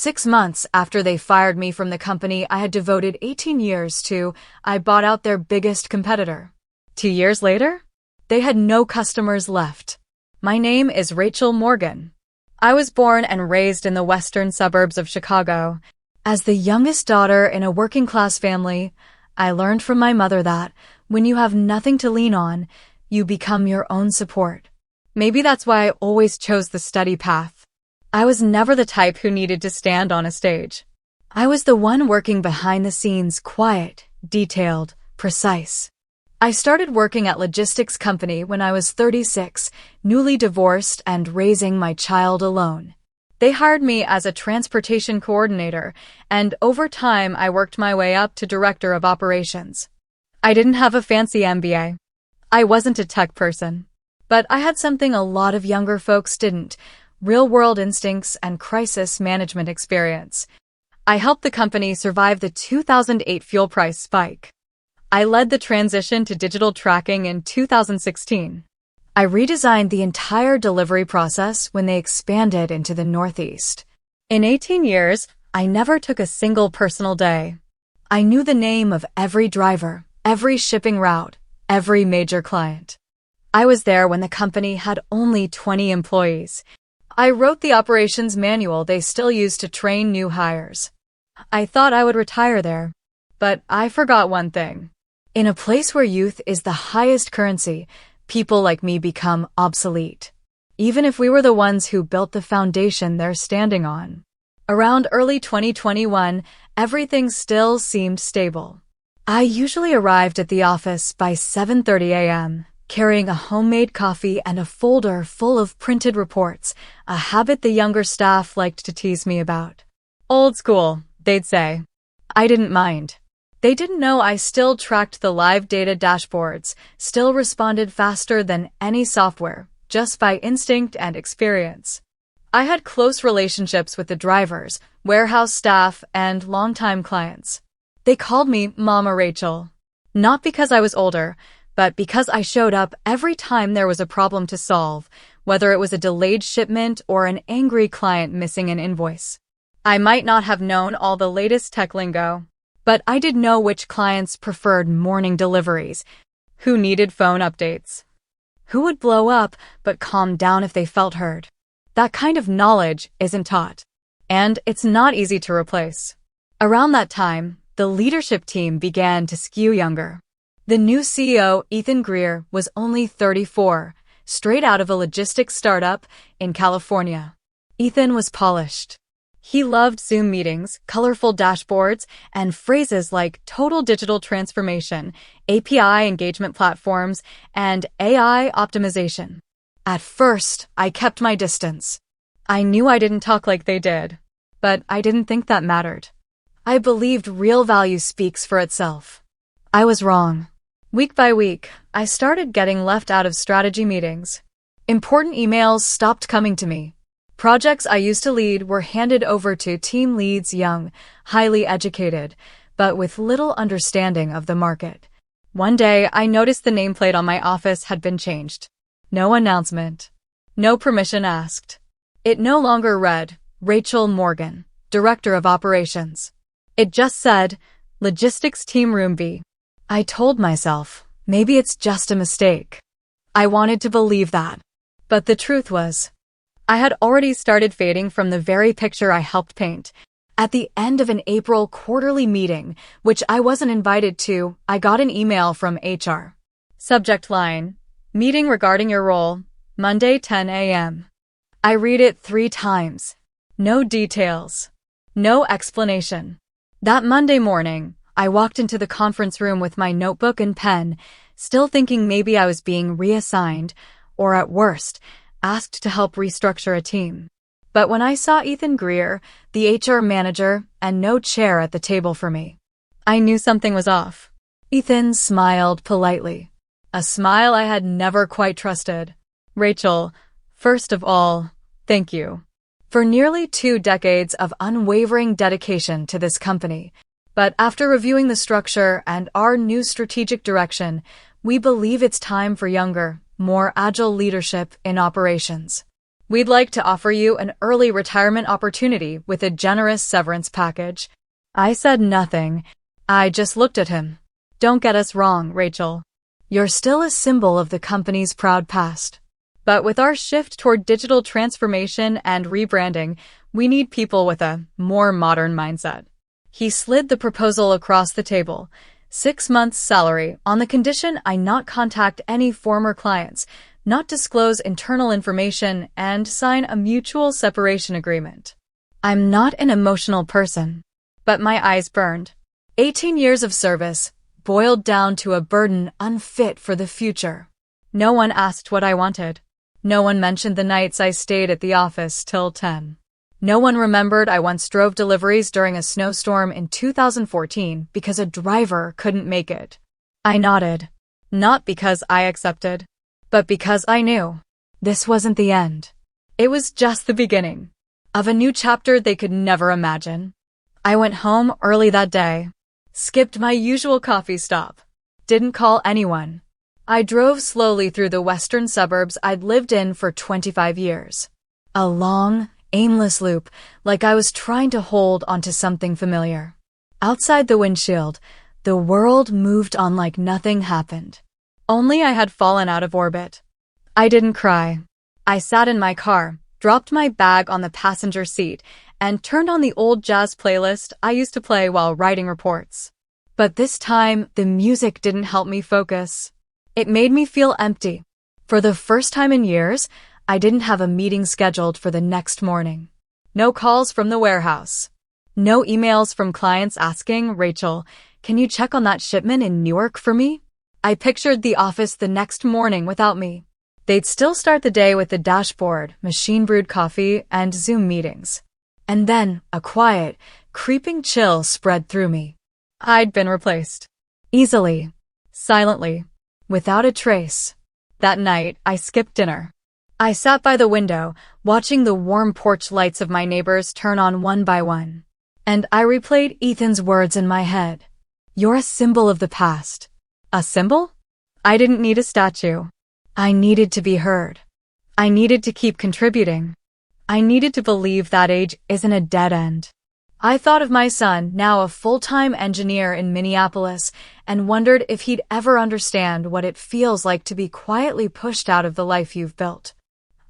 6 months after they fired me from the company I had devoted 18 years to, I bought out their biggest competitor. 2 years later, they had no customers left. My name is Rachel Morgan. I was born and raised in the western suburbs of Chicago. As the youngest daughter in a working-class family, I learned from my mother that when you have nothing to lean on, you become your own support. Maybe that's why I always chose the study path. I was never the type who needed to stand on a stage. I was the one working behind the scenes, quiet, detailed, precise. I started working at logistics company when I was 36, newly divorced and raising my child alone. They hired me as a transportation coordinator, and over time I worked my way up to director of operations. I didn't have a fancy MBA. I wasn't a tech person. But I had something a lot of younger folks didn't: real-world instincts and crisis management experience. I helped the company survive the 2008 fuel price spike. I led the transition to digital tracking in 2016. I redesigned the entire delivery process when they expanded into the Northeast. In 18 years, I never took a single personal day. I knew the name of every driver, every shipping route, every major client. I was there when the company had only 20 employees. I wrote the operations manual they still use to train new hires. I thought I would retire there, but I forgot one thing. In a place where youth is the highest currency, people like me become obsolete, even if we were the ones who built the foundation they're standing on. Around early 2021, everything still seemed stable. I usually arrived at the office by 7:30 a.m., carrying a homemade coffee and a folder full of printed reports, a habit the younger staff liked to tease me about. Old school, they'd say. I didn't mind. They didn't know I still tracked the live data dashboards, still responded faster than any software, just by instinct and experience. I had close relationships with the drivers, warehouse staff, and longtime clients. They called me Mama Rachel. Not because I was older, but because I showed up every time there was a problem to solve, whether it was a delayed shipment or an angry client missing an invoice. I might not have known all the latest tech lingo, but I did know which clients preferred morning deliveries, who needed phone updates, who would blow up but calm down if they felt heard. That kind of knowledge isn't taught, and it's not easy to replace. Around that time, the leadership team began to skew younger. The new CEO, Ethan Greer, was only 34, straight out of a logistics startup in California. Ethan was polished. He loved Zoom meetings, colorful dashboards, and phrases like total digital transformation, API engagement platforms, and AI optimization. At first, I kept my distance. I knew I didn't talk like they did, but I didn't think that mattered. I believed real value speaks for itself. I was wrong. Week by week, I started getting left out of strategy meetings. Important emails stopped coming to me. Projects I used to lead were handed over to team leads, young, highly educated, but with little understanding of the market. One day, I noticed the nameplate on my office had been changed. No announcement. No permission asked. It no longer read, Rachel Morgan, Director of Operations. It just said, Logistics Team Room B. I told myself, maybe it's just a mistake. I wanted to believe that. But the truth was, I had already started fading from the very picture I helped paint. At the end of an April quarterly meeting, which I wasn't invited to, I got an email from HR. Subject line, meeting regarding your role, Monday 10 a.m. I read it 3 times. No details. No explanation. That Monday morning, I walked into the conference room with my notebook and pen, still thinking maybe I was being reassigned, or at worst, asked to help restructure a team. But when I saw Ethan Greer, the HR manager, and no chair at the table for me, I knew something was off. Ethan smiled politely. A smile I had never quite trusted. Rachel, first of all, thank you for nearly 2 decades of unwavering dedication to this company. But after reviewing the structure and our new strategic direction, we believe it's time for younger, more agile leadership in operations. We'd like to offer you an early retirement opportunity with a generous severance package. I said nothing. I just looked at him. Don't get us wrong, Rachel. You're still a symbol of the company's proud past. But with our shift toward digital transformation and rebranding, we need people with a more modern mindset. He slid the proposal across the table. 6 months' salary on the condition I not contact any former clients, not disclose internal information, and sign a mutual separation agreement. I'm not an emotional person, but my eyes burned. 18 years of service, boiled down to a burden unfit for the future. No one asked what I wanted. No one mentioned the nights I stayed at the office till 10. No one remembered I once drove deliveries during a snowstorm in 2014 because a driver couldn't make it. I nodded. Not because I accepted, but because I knew this wasn't the end. It was just the beginning of a new chapter they could never imagine. I went home early that day, skipped my usual coffee stop, didn't call anyone. I drove slowly through the western suburbs I'd lived in for 25 years. A long, aimless loop, like I was trying to hold onto something familiar. Outside the windshield, the world moved on like nothing happened. Only I had fallen out of orbit. I didn't cry. I sat in my car, dropped my bag on the passenger seat, and turned on the old jazz playlist I used to play while writing reports. But this time, the music didn't help me focus. It made me feel empty. For the first time in years, I didn't have a meeting scheduled for the next morning. No calls from the warehouse. No emails from clients asking, "Rachel, can you check on that shipment in Newark for me?" I pictured the office the next morning without me. They'd still start the day with the dashboard, machine-brewed coffee, and Zoom meetings. And then a quiet, creeping chill spread through me. I'd been replaced. Easily. Silently. Without a trace. That night, I skipped dinner. I sat by the window, watching the warm porch lights of my neighbors turn on one by one. And I replayed Ethan's words in my head. You're a symbol of the past. A symbol? I didn't need a statue. I needed to be heard. I needed to keep contributing. I needed to believe that age isn't a dead end. I thought of my son, now a full-time engineer in Minneapolis, and wondered if he'd ever understand what it feels like to be quietly pushed out of the life you've built.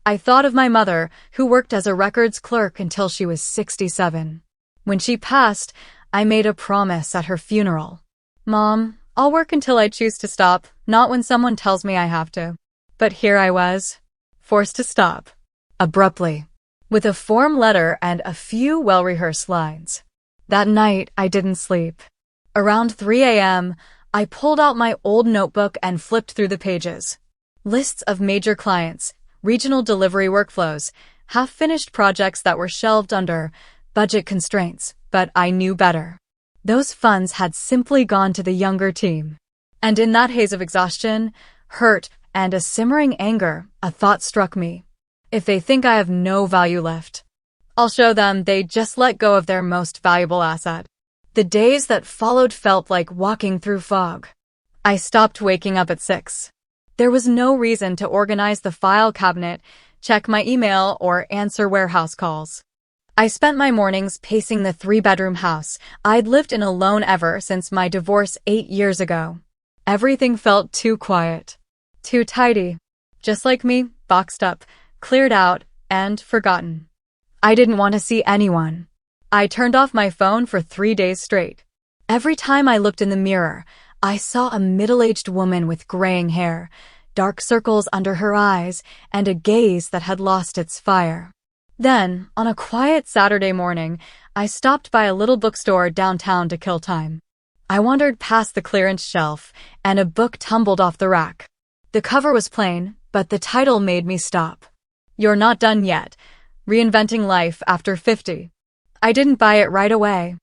I thought of my mother, who worked as a records clerk until she was 67. When she passed, I made a promise at her funeral. Mom, I'll work until I choose to stop, not when someone tells me I have to. But here I was, forced to stop. Abruptly. With a form letter and a few well-rehearsed lines. That night, I didn't sleep. Around 3 a.m., I pulled out my old notebook and flipped through the pages. Lists of major clients, regional delivery workflows, half-finished projects that were shelved under budget constraints, but I knew better. Those funds had simply gone to the younger team. And in that haze of exhaustion, hurt, and a simmering anger, a thought struck me. If they think I have no value left, I'll show them they just let go of their most valuable asset. The days that followed felt like walking through fog. I stopped waking up at 6. There was no reason to organize the file cabinet, check my email, or answer warehouse calls. I spent my mornings pacing the 3-bedroom house I'd lived in alone ever since my divorce 8 years ago. Everything felt too quiet, too tidy. Just like me, boxed up, cleared out, and forgotten. I didn't want to see anyone. I turned off my phone for 3 days straight. Every time I looked in the mirror, I saw a middle-aged woman with graying hair, dark circles under her eyes, and a gaze that had lost its fire. Then, on a quiet Saturday morning, I stopped by a little bookstore downtown to kill time. I wandered past the clearance shelf, and a book tumbled off the rack. The cover was plain, but the title made me stop. You're Not Done Yet. Reinventing Life After 50. I didn't buy it right away.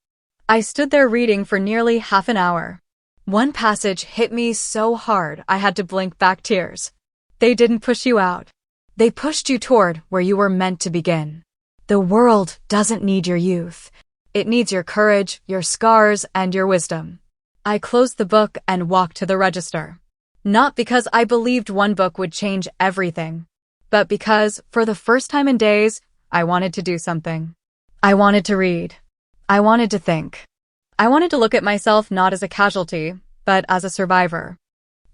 I stood there reading for nearly half an hour. One passage hit me so hard I had to blink back tears. They didn't push you out. They pushed you toward where you were meant to begin. The world doesn't need your youth. It needs your courage, your scars, and your wisdom. I closed the book and walked to the register. Not because I believed one book would change everything, but because, for the first time in days, I wanted to do something. I wanted to read. I wanted to think. I wanted to look at myself not as a casualty, but as a survivor.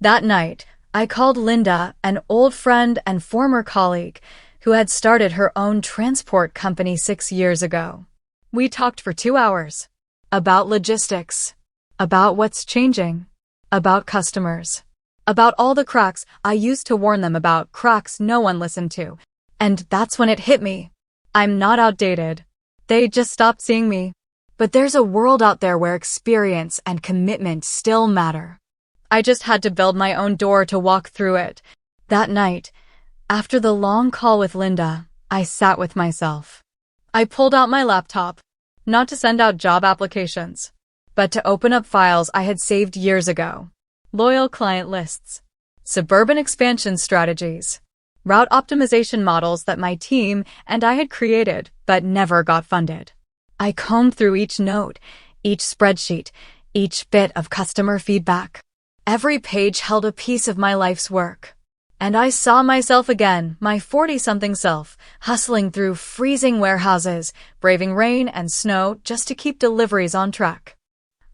That night, I called Linda, an old friend and former colleague, who had started her own transport company 6 years ago. We talked for 2 hours. About logistics. About what's changing. About customers. About all the cracks I used to warn them about, cracks no one listened to. And that's when it hit me. I'm not outdated. They just stopped seeing me. But there's a world out there where experience and commitment still matter. I just had to build my own door to walk through it. That night, after the long call with Linda, I sat with myself. I pulled out my laptop, not to send out job applications, but to open up files I had saved years ago. Loyal client lists, suburban expansion strategies, route optimization models that my team and I had created but never got funded. I combed through each note, each spreadsheet, each bit of customer feedback. Every page held a piece of my life's work. And I saw myself again, my 40-something self, hustling through freezing warehouses, braving rain and snow just to keep deliveries on track.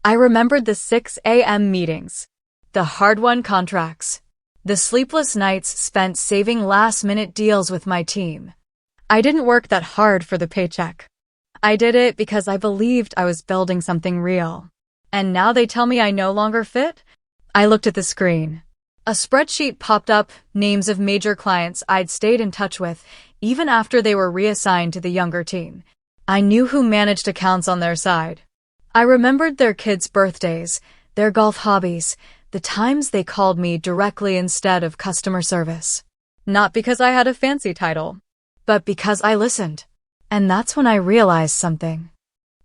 I remembered the 6 a.m. meetings, the hard-won contracts, the sleepless nights spent saving last-minute deals with my team. I didn't work that hard for the paycheck. I did it because I believed I was building something real. And now they tell me I no longer fit? I looked at the screen. A spreadsheet popped up, names of major clients I'd stayed in touch with, even after they were reassigned to the younger team. I knew who managed accounts on their side. I remembered their kids' birthdays, their golf hobbies, the times they called me directly instead of customer service. Not because I had a fancy title, but because I listened. And that's when I realized something.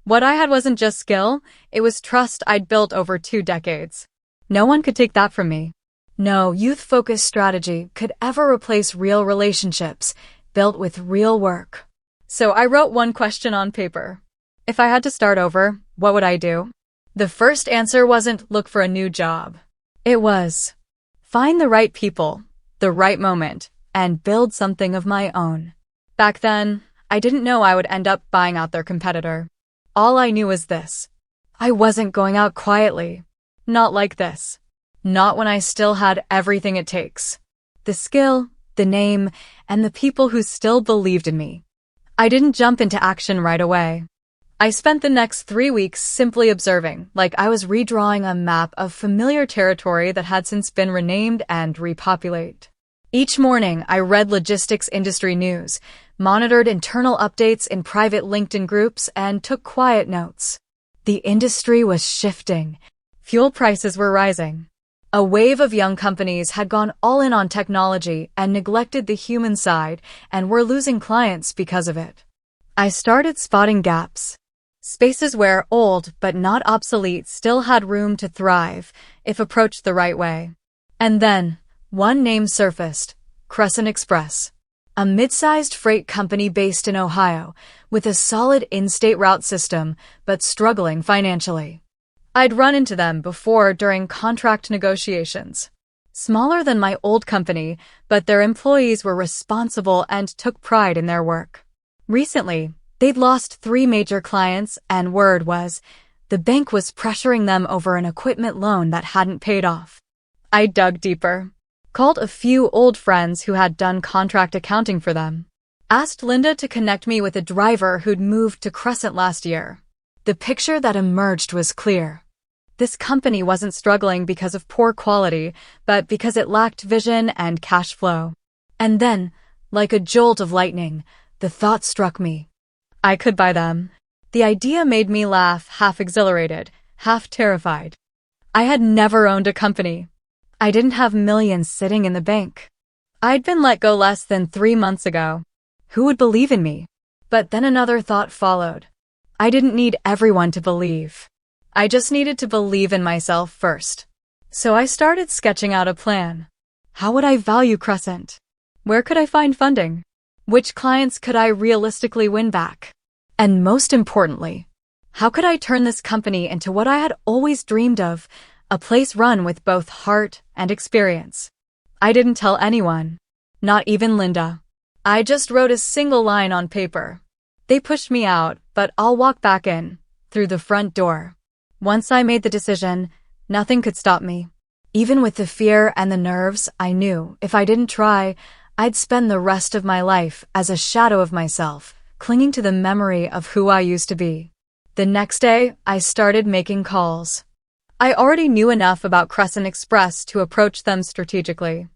What I had wasn't just skill, it was trust I'd built over 2 decades. No one could take that from me. No youth-focused strategy could ever replace real relationships, built with real work. So I wrote one question on paper. If I had to start over, what would I do? The first answer wasn't look for a new job. It was find the right people, the right moment, and build something of my own. Back then, I didn't know I would end up buying out their competitor. All I knew was this. I wasn't going out quietly. Not like this. Not when I still had everything it takes. The skill, the name, and the people who still believed in me. I didn't jump into action right away. I spent the next 3 weeks simply observing, like I was redrawing a map of familiar territory that had since been renamed and repopulated. Each morning, I read logistics industry news, monitored internal updates in private LinkedIn groups, and took quiet notes. The industry was shifting. Fuel prices were rising. A wave of young companies had gone all in on technology and neglected the human side and were losing clients because of it. I started spotting gaps. Spaces where old but not obsolete still had room to thrive if approached the right way. And then, one name surfaced, Crescent Express, a mid-sized freight company based in Ohio with a solid in-state route system but struggling financially. I'd run into them before during contract negotiations. Smaller than my old company, but their employees were responsible and took pride in their work. Recently, they'd lost 3 major clients, and word was the bank was pressuring them over an equipment loan that hadn't paid off. I dug deeper. Called a few old friends who had done contract accounting for them. Asked Linda to connect me with a driver who'd moved to Crescent last year. The picture that emerged was clear. This company wasn't struggling because of poor quality, but because it lacked vision and cash flow. And then, like a jolt of lightning, the thought struck me. I could buy them. The idea made me laugh, half exhilarated, half terrified. I had never owned a company. I didn't have millions sitting in the bank. I'd been let go less than 3 months ago. Who would believe in me? But then another thought followed. I didn't need everyone to believe. I just needed to believe in myself first. So I started sketching out a plan. How would I value Crescent? Where could I find funding? Which clients could I realistically win back? And most importantly, how could I turn this company into what I had always dreamed of, a place run with both heart and experience? I didn't tell anyone, not even Linda. I just wrote a single line on paper. They pushed me out, but I'll walk back in, through the front door. Once I made the decision, nothing could stop me. Even with the fear and the nerves, I knew if I didn't try, I'd spend the rest of my life as a shadow of myself, clinging to the memory of who I used to be. The next day, I started making calls. I already knew enough about Crescent Express to approach them strategically.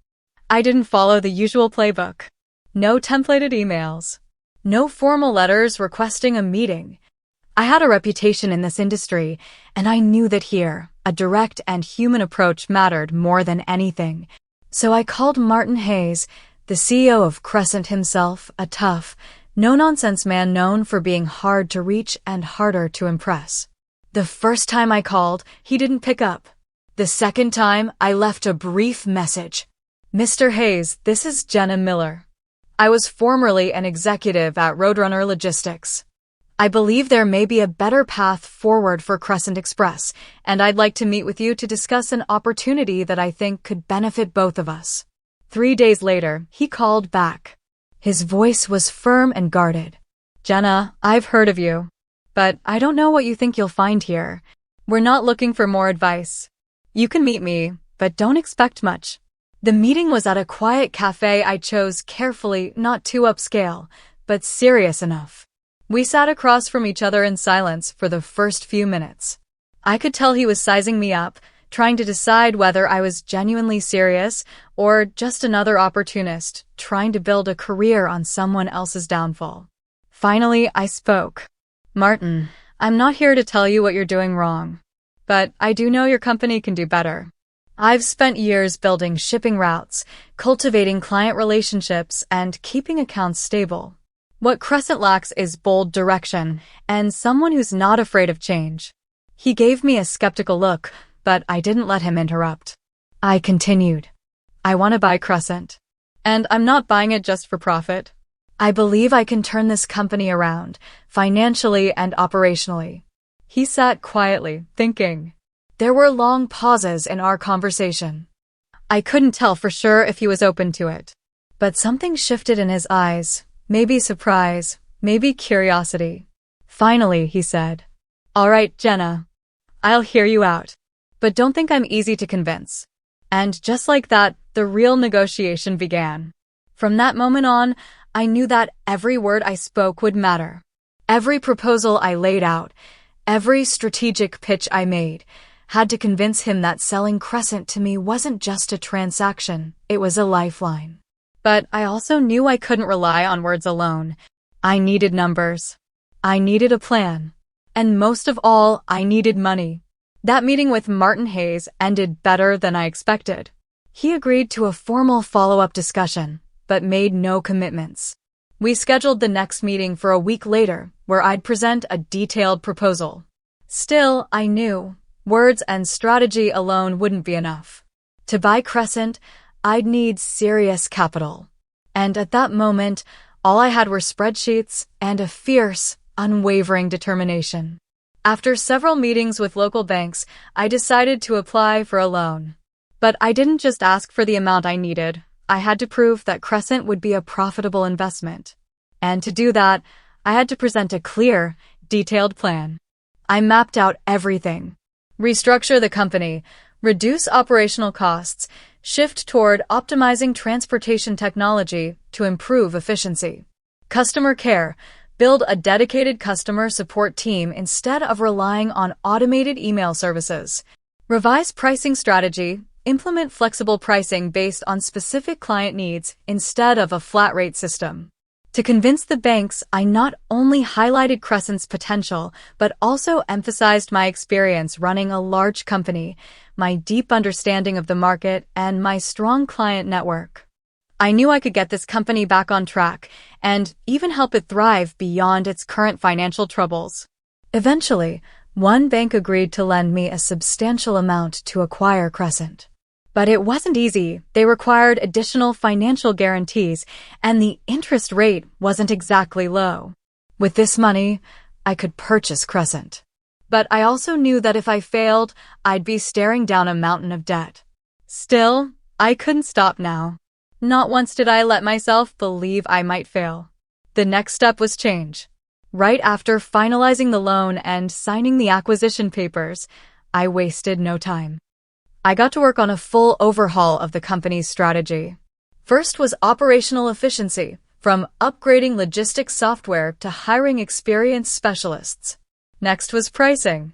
I didn't follow the usual playbook. No templated emails. No formal letters requesting a meeting. I had a reputation in this industry, and I knew that here, a direct and human approach mattered more than anything. So I called Martin Hayes, the CEO of Crescent himself, a tough, no-nonsense man known for being hard to reach and harder to impress. The first time I called, he didn't pick up. The second time, I left a brief message. Mr. Hayes, this is Jenna Miller. I was formerly an executive at Roadrunner Logistics. I believe there may be a better path forward for Crescent Express, and I'd like to meet with you to discuss an opportunity that I think could benefit both of us. 3 days later, he called back. His voice was firm and guarded. Jenna, I've heard of you, but I don't know what you think you'll find here. We're not looking for more advice. You can meet me, but don't expect much. The meeting was at a quiet cafe I chose carefully, not too upscale, but serious enough. We sat across from each other in silence for the first few minutes. I could tell he was sizing me up, trying to decide whether I was genuinely serious or just another opportunist trying to build a career on someone else's downfall. Finally, I spoke. Martin, I'm not here to tell you what you're doing wrong, but I do know your company can do better. I've spent years building shipping routes, cultivating client relationships, and keeping accounts stable. What Crescent lacks is bold direction and someone who's not afraid of change. He gave me a skeptical look, but I didn't let him interrupt. I continued. I want to buy Crescent. And I'm not buying it just for profit. I believe I can turn this company around, financially and operationally. He sat quietly, thinking. There were long pauses in our conversation. I couldn't tell for sure if he was open to it. But something shifted in his eyes. Maybe surprise, maybe curiosity. Finally, he said, All right, Jenna. I'll hear you out. But don't think I'm easy to convince. And just like that, the real negotiation began. From that moment on, I knew that every word I spoke would matter. Every proposal I laid out, every strategic pitch I made, had to convince him that selling Crescent to me wasn't just a transaction, it was a lifeline. But I also knew I couldn't rely on words alone. I needed numbers. I needed a plan. And most of all, I needed money. That meeting with Martin Hayes ended better than I expected. He agreed to a formal follow-up discussion, but made no commitments. We scheduled the next meeting for a week later, where I'd present a detailed proposal. Still, I knew words and strategy alone wouldn't be enough. To buy Crescent, I'd need serious capital. And at that moment, all I had were spreadsheets and a fierce, unwavering determination. After several meetings with local banks, I decided to apply for a loan. But I didn't just ask for the amount I needed. I had to prove that Crescent would be a profitable investment. And to do that, I had to present a clear, detailed plan. I mapped out everything. Restructure the company, reduce operational costs, shift toward optimizing transportation technology to improve efficiency. Customer care, build a dedicated customer support team instead of relying on automated email services. Revise pricing strategy, implement flexible pricing based on specific client needs instead of a flat rate system. To convince the banks, I not only highlighted Crescent's potential, but also emphasized my experience running a large company, my deep understanding of the market, and my strong client network. I knew I could get this company back on track and even help it thrive beyond its current financial troubles. Eventually, one bank agreed to lend me a substantial amount to acquire Crescent. But it wasn't easy. They required additional financial guarantees, and the interest rate wasn't exactly low. With this money, I could purchase Crescent. But I also knew that if I failed, I'd be staring down a mountain of debt. Still, I couldn't stop now. Not once did I let myself believe I might fail. The next step was change. Right after finalizing the loan and signing the acquisition papers, I wasted no time. I got to work on a full overhaul of the company's strategy. First was operational efficiency, from upgrading logistics software to hiring experienced specialists. Next was pricing.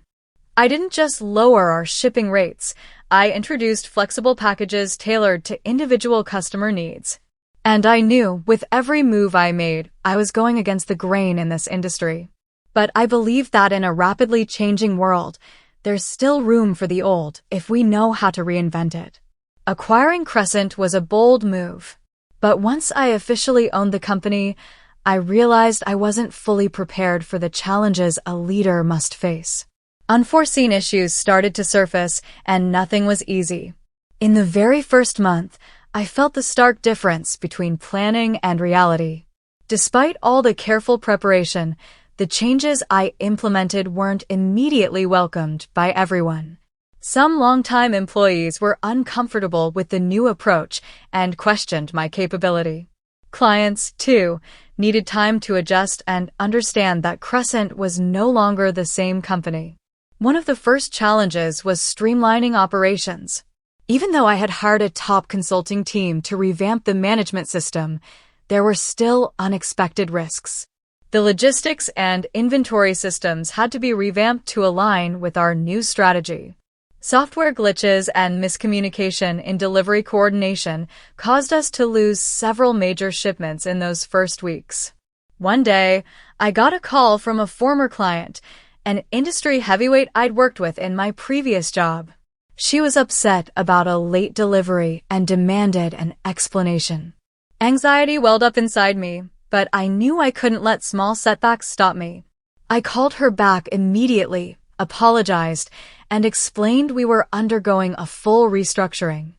I didn't just lower our shipping rates, I introduced flexible packages tailored to individual customer needs. And I knew, with every move I made, I was going against the grain in this industry. But I believe that in a rapidly changing world, there's still room for the old if we know how to reinvent it. Acquiring Crescent was a bold move. But once I officially owned the company, I realized I wasn't fully prepared for the challenges a leader must face. Unforeseen issues started to surface, and nothing was easy. In the very first month, I felt the stark difference between planning and reality. Despite all the careful preparation, the changes I implemented weren't immediately welcomed by everyone. Some longtime employees were uncomfortable with the new approach and questioned my capability. Clients, too, needed time to adjust and understand that Crescent was no longer the same company. One of the first challenges was streamlining operations. Even though I had hired a top consulting team to revamp the management system, there were still unexpected risks. The logistics and inventory systems had to be revamped to align with our new strategy. Software glitches and miscommunication in delivery coordination caused us to lose several major shipments in those first weeks. One day, I got a call from a former client, an industry heavyweight I'd worked with in my previous job. She was upset about a late delivery and demanded an explanation. Anxiety welled up inside me, but I knew I couldn't let small setbacks stop me. I called her back immediately, apologized, and explained we were undergoing a full restructuring.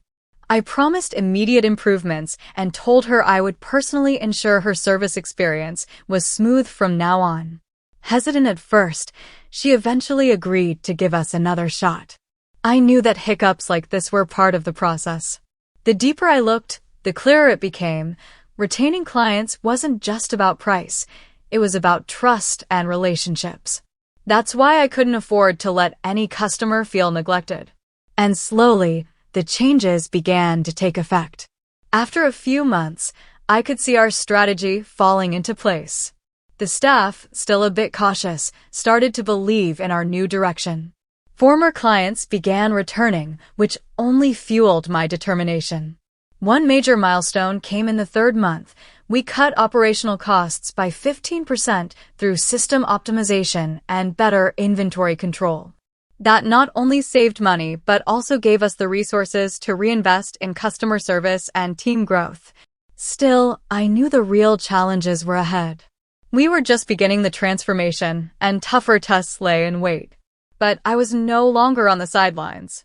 I promised immediate improvements and told her I would personally ensure her service experience was smooth from now on. Hesitant at first, she eventually agreed to give us another shot. I knew that hiccups like this were part of the process. The deeper I looked, the clearer it became. Retaining clients wasn't just about price, it was about trust and relationships. That's why I couldn't afford to let any customer feel neglected. And slowly, the changes began to take effect. After a few months, I could see our strategy falling into place. The staff, still a bit cautious, started to believe in our new direction. Former clients began returning, which only fueled my determination. One major milestone came in the third month. We cut operational costs by 15% through system optimization and better inventory control. That not only saved money, but also gave us the resources to reinvest in customer service and team growth. Still, I knew the real challenges were ahead. We were just beginning the transformation, and tougher tests lay in wait. But I was no longer on the sidelines.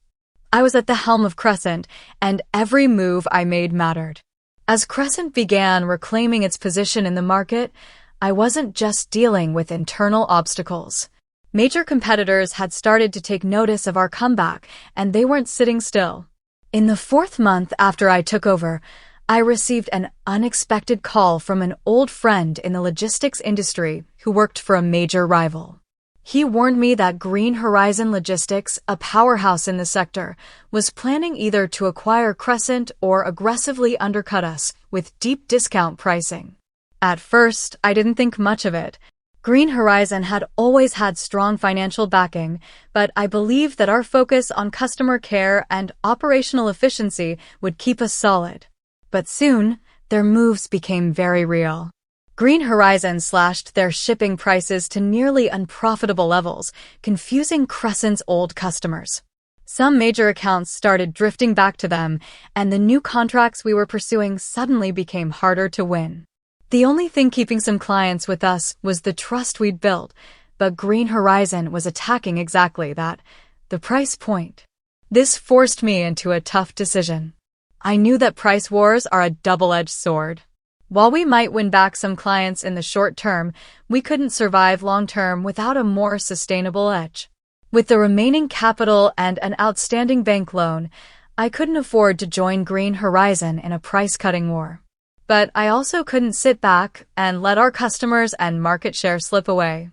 I was at the helm of Crescent, and every move I made mattered. As Crescent began reclaiming its position in the market, I wasn't just dealing with internal obstacles. Major competitors had started to take notice of our comeback, and they weren't sitting still. In the fourth month after I took over, I received an unexpected call from an old friend in the logistics industry who worked for a major rival. He warned me that Green Horizon Logistics, a powerhouse in the sector, was planning either to acquire Crescent or aggressively undercut us with deep discount pricing. At first, I didn't think much of it. Green Horizon had always had strong financial backing, but I believed that our focus on customer care and operational efficiency would keep us solid. But soon, their moves became very real. Green Horizon slashed their shipping prices to nearly unprofitable levels, confusing Crescent's old customers. Some major accounts started drifting back to them, and the new contracts we were pursuing suddenly became harder to win. The only thing keeping some clients with us was the trust we'd built, but Green Horizon was attacking exactly that, the price point. This forced me into a tough decision. I knew that price wars are a double-edged sword. While we might win back some clients in the short term, we couldn't survive long-term without a more sustainable edge. With the remaining capital and an outstanding bank loan, I couldn't afford to join Green Horizon in a price-cutting war. But I also couldn't sit back and let our customers and market share slip away.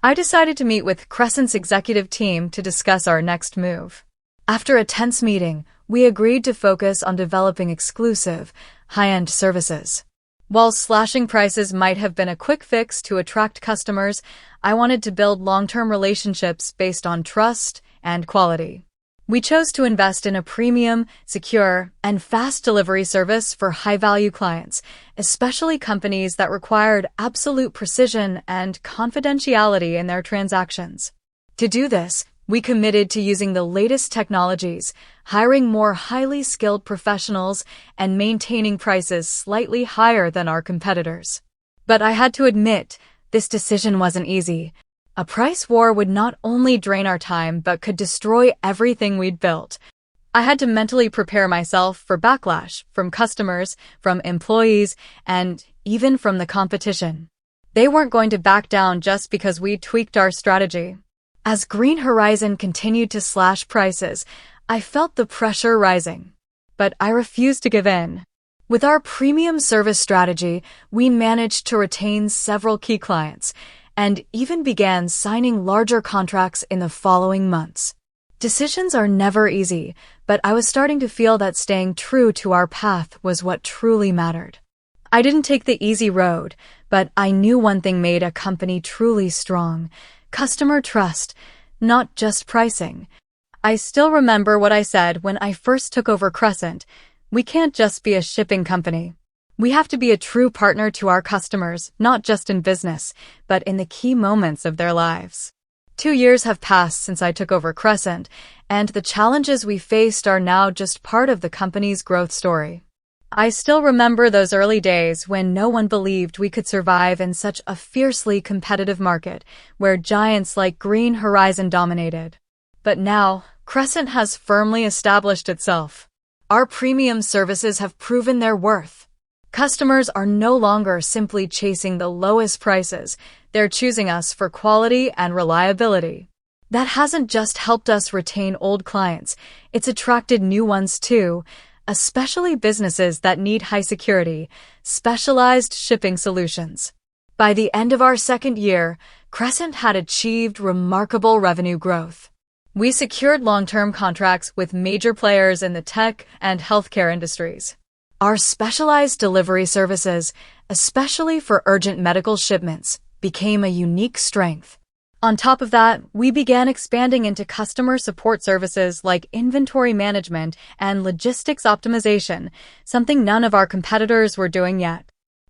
I decided to meet with Crescent's executive team to discuss our next move. After a tense meeting, we agreed to focus on developing exclusive, high-end services. While slashing prices might have been a quick fix to attract customers, I wanted to build long-term relationships based on trust and quality. We chose to invest in a premium, secure, and fast delivery service for high-value clients, especially companies that required absolute precision and confidentiality in their transactions. To do this, we committed to using the latest technologies, hiring more highly skilled professionals, and maintaining prices slightly higher than our competitors. But I had to admit, this decision wasn't easy. A price war would not only drain our time but could destroy everything we'd built. I had to mentally prepare myself for backlash from customers, from employees, and even from the competition. They weren't going to back down just because we tweaked our strategy. As Green Horizon continued to slash prices, I felt the pressure rising. But I refused to give in. With our premium service strategy, we managed to retain several key clients, and even began signing larger contracts in the following months. Decisions are never easy, but I was starting to feel that staying true to our path was what truly mattered. I didn't take the easy road, but I knew one thing made a company truly strong: customer trust, not just pricing. I still remember what I said when I first took over Crescent. We can't just be a shipping company. We have to be a true partner to our customers, not just in business, but in the key moments of their lives. 2 years have passed since I took over Crescent, and the challenges we faced are now just part of the company's growth story. I still remember those early days when no one believed we could survive in such a fiercely competitive market, where giants like Green Horizon dominated. But now, Crescent has firmly established itself. Our premium services have proven their worth. Customers are no longer simply chasing the lowest prices, they're choosing us for quality and reliability. That hasn't just helped us retain old clients, it's attracted new ones too, especially businesses that need high security, specialized shipping solutions. By the end of our second year, Crescent had achieved remarkable revenue growth. We secured long-term contracts with major players in the tech and healthcare industries. Our specialized delivery services, especially for urgent medical shipments, became a unique strength. On top of that, we began expanding into customer support services like inventory management and logistics optimization, something none of our competitors were doing yet.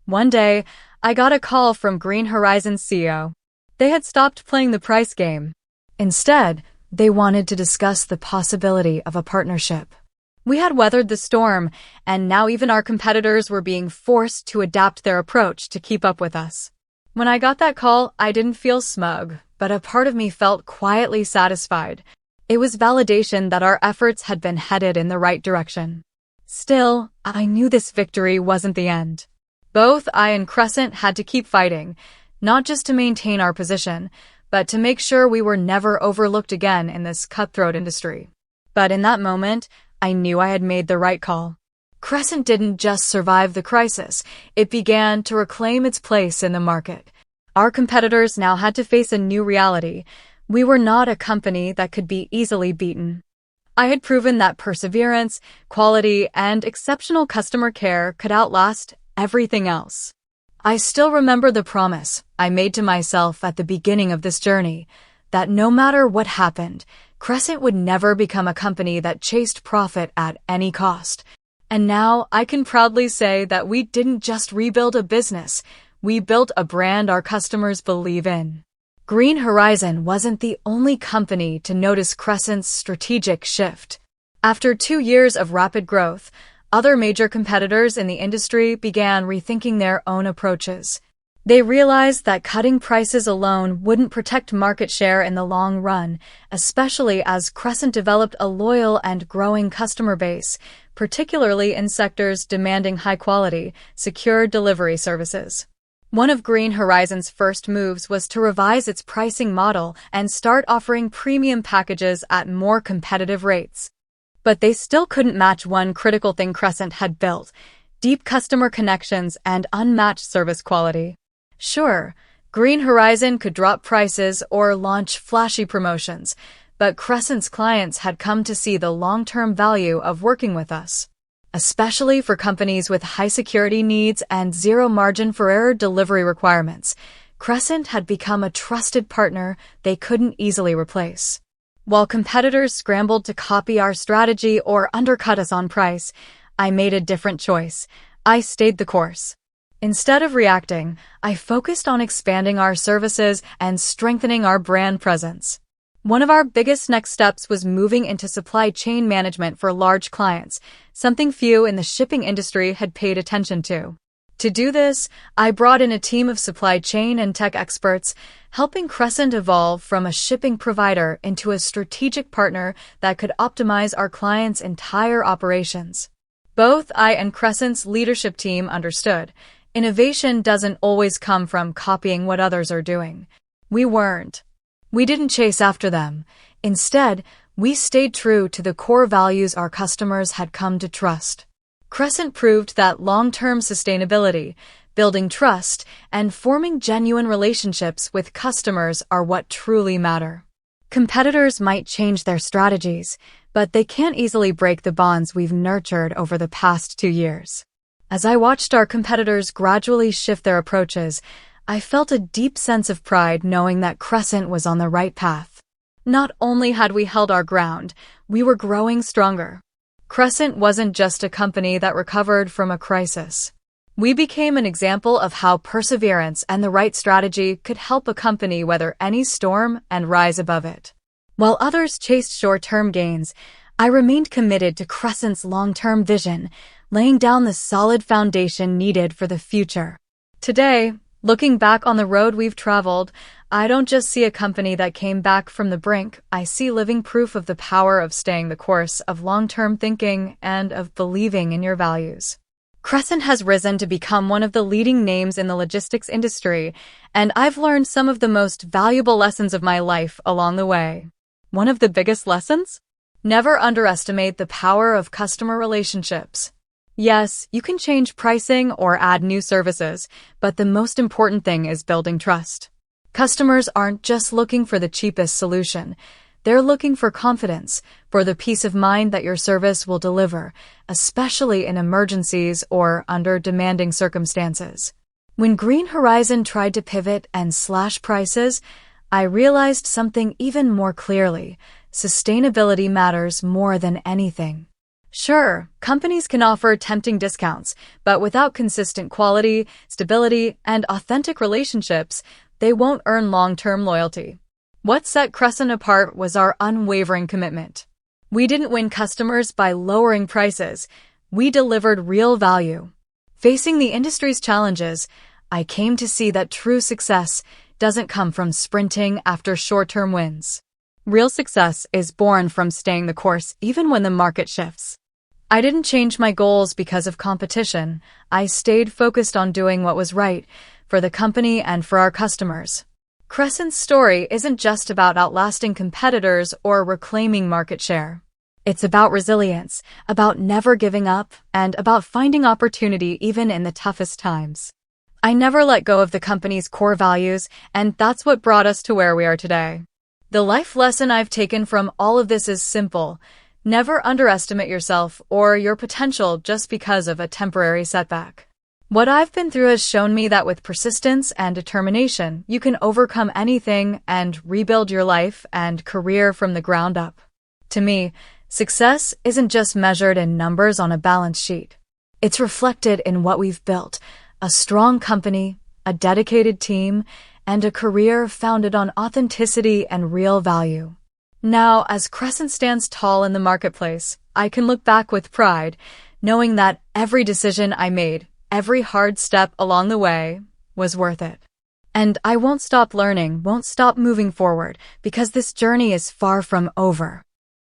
One day, I got a call from Green Horizon's CEO. They had stopped playing the price game. Instead, they wanted to discuss the possibility of a partnership. We had weathered the storm, and now even our competitors were being forced to adapt their approach to keep up with us. When I got that call, I didn't feel smug, but a part of me felt quietly satisfied. It was validation that our efforts had been headed in the right direction. Still, I knew this victory wasn't the end. Both I and Crescent had to keep fighting, not just to maintain our position, but to make sure we were never overlooked again in this cutthroat industry. But in that moment, I knew I had made the right call. Crescent didn't just survive the crisis, it began to reclaim its place in the market. Our competitors now had to face a new reality. We were not a company that could be easily beaten. I had proven that perseverance, quality, and exceptional customer care could outlast everything else. I still remember the promise I made to myself at the beginning of this journey, that no matter what happened, Crescent would never become a company that chased profit at any cost. And now I can proudly say that we didn't just rebuild a business, we built a brand our customers believe in. Green Horizon wasn't the only company to notice Crescent's strategic shift. After 2 years of rapid growth, other major competitors in the industry began rethinking their own approaches. They realized that cutting prices alone wouldn't protect market share in the long run, especially as Crescent developed a loyal and growing customer base, particularly in sectors demanding high-quality, secure delivery services. One of Green Horizon's first moves was to revise its pricing model and start offering premium packages at more competitive rates. But they still couldn't match one critical thing Crescent had built: deep customer connections and unmatched service quality. Sure, Green Horizon could drop prices or launch flashy promotions, but Crescent's clients had come to see the long-term value of working with us. Especially for companies with high security needs and zero margin for error delivery requirements, Crescent had become a trusted partner they couldn't easily replace. While competitors scrambled to copy our strategy or undercut us on price, I made a different choice. I stayed the course. Instead of reacting, I focused on expanding our services and strengthening our brand presence. One of our biggest next steps was moving into supply chain management for large clients, something few in the shipping industry had paid attention to. To do this, I brought in a team of supply chain and tech experts, helping Crescent evolve from a shipping provider into a strategic partner that could optimize our clients' entire operations. Both I and Crescent's leadership team understood innovation doesn't always come from copying what others are doing. We didn't chase after them. Instead, we stayed true to the core values our customers had come to trust. Crescent proved that long-term sustainability, building trust, and forming genuine relationships with customers are what truly matter. Competitors might change their strategies, but they can't easily break the bonds we've nurtured over the past 2 years. As I watched our competitors gradually shift their approaches, I felt a deep sense of pride knowing that Crescent was on the right path. Not only had we held our ground, we were growing stronger. Crescent wasn't just a company that recovered from a crisis. We became an example of how perseverance and the right strategy could help a company weather any storm and rise above it. While others chased short-term gains, I remained committed to Crescent's long-term vision, laying down the solid foundation needed for the future. Today, looking back on the road we've traveled, I don't just see a company that came back from the brink. I see living proof of the power of staying the course, of long-term thinking, and of believing in your values. Crescent has risen to become one of the leading names in the logistics industry, and I've learned some of the most valuable lessons of my life along the way. One of the biggest lessons? Never underestimate the power of customer relationships. Yes, you can change pricing or add new services, but the most important thing is building trust. Customers aren't just looking for the cheapest solution. They're looking for confidence, for the peace of mind that your service will deliver, especially in emergencies or under demanding circumstances. When Green Horizon tried to pivot and slash prices, I realized something even more clearly. Sustainability matters more than anything. Sure, companies can offer tempting discounts, but without consistent quality, stability, and authentic relationships, they won't earn long-term loyalty. What set Crescent apart was our unwavering commitment. We didn't win customers by lowering prices. We delivered real value. Facing the industry's challenges, I came to see that true success doesn't come from sprinting after short-term wins. Real success is born from staying the course even when the market shifts. I didn't change my goals because of competition. I stayed focused on doing what was right for the company and for our customers. Crescent's story isn't just about outlasting competitors or reclaiming market share. It's about resilience, about never giving up, and about finding opportunity even in the toughest times. I never let go of the company's core values, and that's what brought us to where we are today. The life lesson I've taken from all of this is simple. Never underestimate yourself or your potential just because of a temporary setback. What I've been through has shown me that with persistence and determination, you can overcome anything and rebuild your life and career from the ground up. To me, success isn't just measured in numbers on a balance sheet. It's reflected in what we've built: a strong company, a dedicated team, and a career founded on authenticity and real value. Now, as Crescent stands tall in the marketplace, I can look back with pride, knowing that every decision I made, every hard step along the way, was worth it. And I won't stop learning, won't stop moving forward, because this journey is far from over.